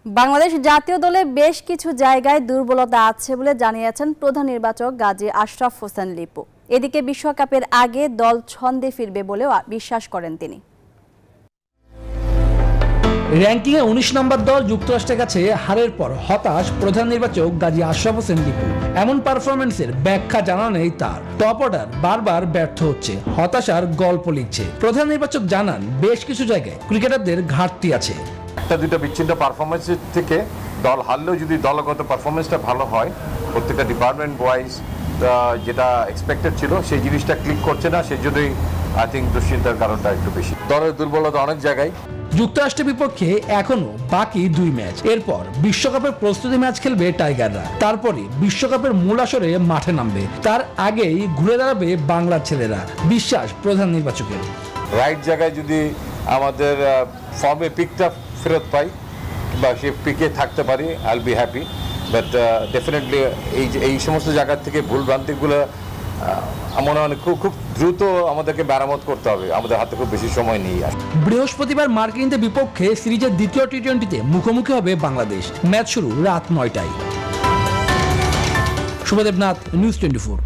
বাংলাদেশ জাতীয় দলে বেশ কিছু জায়গায় দুর্বলতা আছে বলে জানিয়েছেন প্রধান নির্বাচক গাজী আশরাফ হোসেন লিপু। এদিকে বিশ্বকাপের আগে দল ছন্দে ফিরবে বলেও বিশ্বাস করেন তিনি। র্যাঙ্কিংয়ে ১৯ নম্বর দল যুক্তরাষ্ট্রের কাছে হারের পর হতাশ প্রধান নির্বাচক গাজী আশরাফ হোসেন লিপু। এমন পারফরমেন্সের ব্যাখ্যা জানা নেই তার। টপ অর্ডার বারবার ব্যর্থ হচ্ছে, হতাশার গল্প লিখছে। প্রধান নির্বাচক জানান বেশ কিছু জায়গায় ক্রিকেটারদের ঘাটতি আছে। একটা দুটো বিচ্ছিন্ন পারফরমেন্সের থেকে দল হারলেও যদি দলগত পারফরমেন্সটা ভালো হয়, প্রত্যেকটা ডিপার্টমেন্ট ওয়াইজ যেটা এক্সপেক্টেড ছিল সেই জিনিসটা ক্লিক করছে না, সেই জন্যই আই থিঙ্ক দুশ্চিন্তার কারণটা একটু বেশি। দলের দুর্বলতা অনেক জায়গায়। যুক্তরাষ্ট্রের বিপক্ষে এখনো বাকি ২ ম্যাচ, এরপর বিশ্বকাপের প্রস্তুতি ম্যাচ খেলবে টাইগাররা। তারপরে বিশ্বকাপের মূল আসরে মাঠে নামবে, তার আগেই ঘুরে দাঁড়াবে বাংলার ছেলেরা, বিশ্বাস প্রধান নির্বাচকের। রাইট জায়গায় যদি আমাদের ফর্মে পিকটা ফেরত পাই বা সে পিকে থাকতে পারি, I will be happy. But definitely এই সমস্ত জায়গার থেকে ভুল ভ্রান্তিগুলো মনে হয় খুব দ্রুত আমাদেরকে মেরামত করতে হবে, আমাদের হাতে খুব বেশি সময় নেই। বৃহস্পতিবার মার্কিনদের বিপক্ষে সিরিজের দ্বিতীয় টি-20তে মুখোমুখি হবে বাংলাদেশ। ম্যাচ শুরু রাত ৯টায়। শুভদেব নাথ, নিউজ 24।